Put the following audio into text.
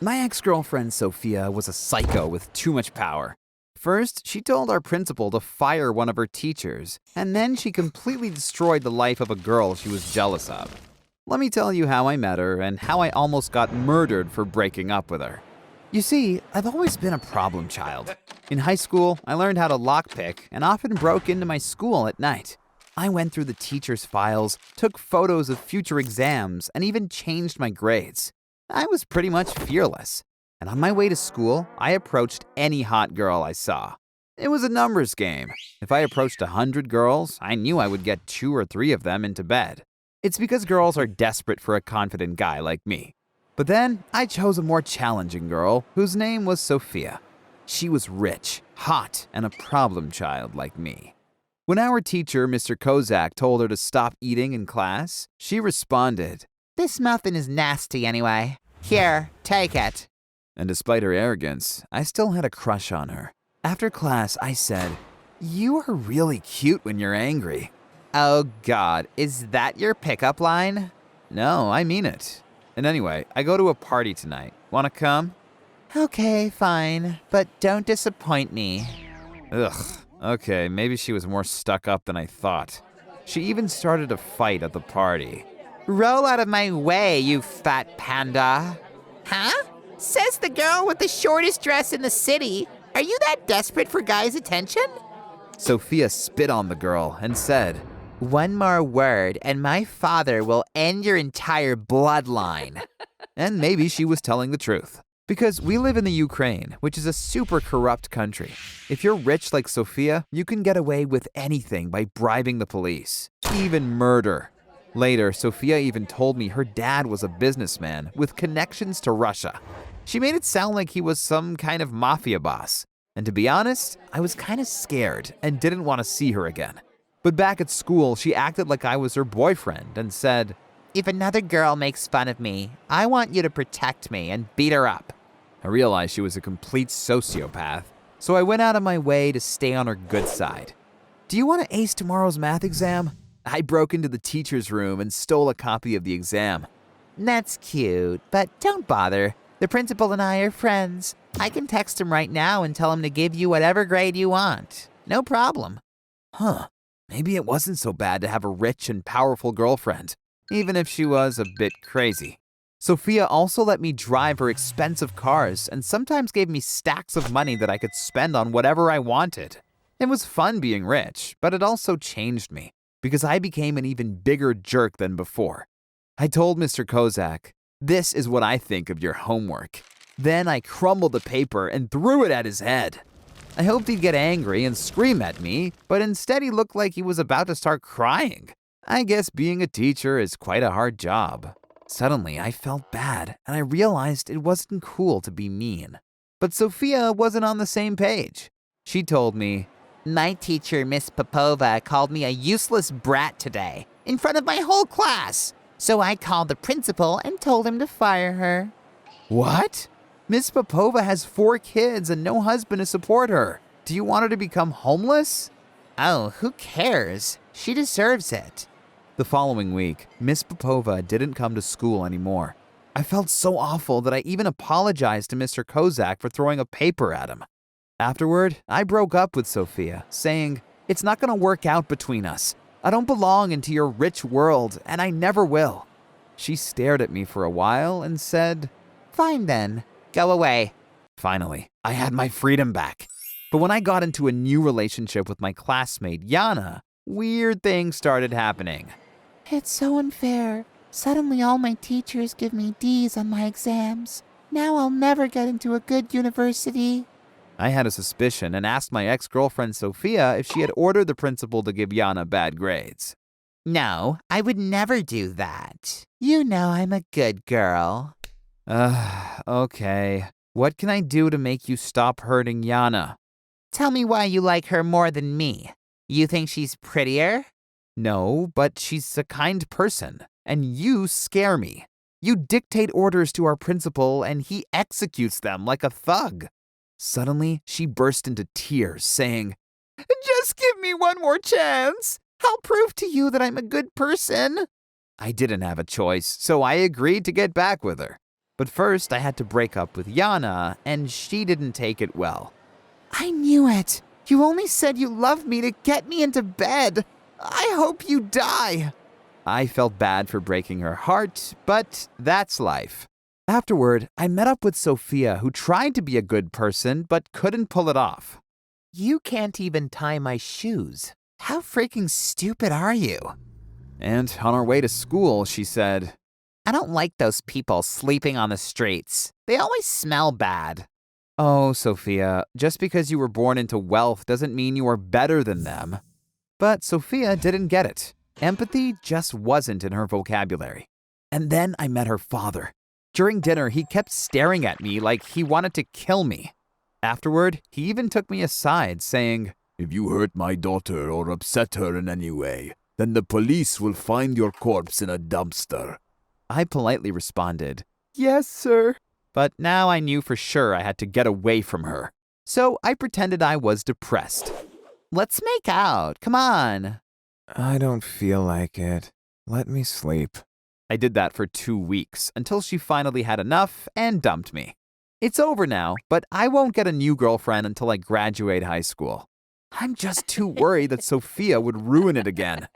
My ex-girlfriend Sophia was a psycho with too much power. First, she told our principal to fire one of her teachers, and then she completely destroyed the life of a girl she was jealous of. Let me tell you how I met her and how I almost got murdered for breaking up with her. You see, I've always been a problem child. In high school, I learned how to lockpick and often broke into my school at night. I went through the teacher's files, took photos of future exams, and even changed my grades. I was pretty much fearless. And on my way to school, I approached any hot girl I saw. It was a numbers game. If I approached 100 girls, I knew I would get 2 or 3 of them into bed. It's because girls are desperate for a confident guy like me. But then, I chose a more challenging girl whose name was Sophia. She was rich, hot, and a problem child like me. When our teacher, Mr. Kozak, told her to stop eating in class, she responded, "This muffin is nasty anyway. Here, take it." And despite her arrogance, I still had a crush on her. After class, I said, "You are really cute when you're angry." Oh God, is that your pickup line? No, I mean it. And anyway, I go to a party tonight. Wanna come? Okay, fine, but don't disappoint me. Ugh, okay, maybe she was more stuck up than I thought. She even started a fight at the party. Roll out of my way, you fat panda. Huh? Says the girl with the shortest dress in the city. Are you that desperate for guys' attention? Sophia spit on the girl and said, "One more word and my father will end your entire bloodline." And maybe she was telling the truth. Because we live in the Ukraine, which is a super corrupt country. If you're rich like Sophia, you can get away with anything by bribing the police, even murder. Later, Sophia even told me her dad was a businessman with connections to Russia. She made it sound like he was some kind of mafia boss. And to be honest, I was kind of scared and didn't want to see her again. But back at school, she acted like I was her boyfriend and said, "If another girl makes fun of me, I want you to protect me and beat her up." I realized she was a complete sociopath, so I went out of my way to stay on her good side. "Do you want to ace tomorrow's math exam?" I broke into the teacher's room and stole a copy of the exam. That's cute, but don't bother. The principal and I are friends. I can text him right now and tell him to give you whatever grade you want. No problem. Huh, maybe it wasn't so bad to have a rich and powerful girlfriend, even if she was a bit crazy. Sophia also let me drive her expensive cars and sometimes gave me stacks of money that I could spend on whatever I wanted. It was fun being rich, but it also changed me, because I became an even bigger jerk than before. I told Mr. Kozak, "This is what I think of your homework." Then I crumbled the paper and threw it at his head. I hoped he'd get angry and scream at me, but instead he looked like he was about to start crying. I guess being a teacher is quite a hard job. Suddenly, I felt bad, and I realized it wasn't cool to be mean. But Sophia wasn't on the same page. She told me, My teacher, Miss Popova, called me a useless brat today, in front of my whole class. So I called the principal and told him to fire her. "What? Miss Popova has 4 kids and no husband to support her. Do you want her to become homeless?" Oh, who cares? She deserves it. The following week, Miss Popova didn't come to school anymore. I felt so awful that I even apologized to Mr. Kozak for throwing a paper at him. Afterward, I broke up with Sophia, saying, "It's not going to work out between us. I don't belong into your rich world, and I never will." She stared at me for a while and said, Fine then, go away. Finally, I had my freedom back. But when I got into a new relationship with my classmate, Yana, weird things started happening. It's so unfair. Suddenly all my teachers give me D's on my exams. Now I'll never get into a good university. I had a suspicion and asked my ex-girlfriend Sophia if she had ordered the principal to give Yana bad grades. No, I would never do that. You know I'm a good girl. Okay. What can I do to make you stop hurting Yana? Tell me why you like her more than me. You think she's prettier? No, but she's a kind person, and you scare me. You dictate orders to our principal, and he executes them like a thug. Suddenly, she burst into tears, saying, "Just give me one more chance. I'll prove to you that I'm a good person." I didn't have a choice, so I agreed to get back with her. But first, I had to break up with Yana, and she didn't take it well. I knew it. You only said you loved me to get me into bed. I hope you die. I felt bad for breaking her heart, but that's life. Afterward, I met up with Sophia, who tried to be a good person, but couldn't pull it off. You can't even tie my shoes. How freaking stupid are you? And on our way to school, she said, I don't like those people sleeping on the streets. They always smell bad. "Oh, Sophia, just because you were born into wealth doesn't mean you are better than them." But Sophia didn't get it. Empathy just wasn't in her vocabulary. And then I met her father. During dinner, he kept staring at me like he wanted to kill me. Afterward, he even took me aside, saying, "If you hurt my daughter or upset her in any way, then the police will find your corpse in a dumpster." I politely responded, "Yes, sir." But now I knew for sure I had to get away from her. So I pretended I was depressed. Let's make out. Come on. I don't feel like it. Let me sleep. I did that for 2 weeks until she finally had enough and dumped me. It's over now, but I won't get a new girlfriend until I graduate high school. I'm just too worried that Sophia would ruin it again.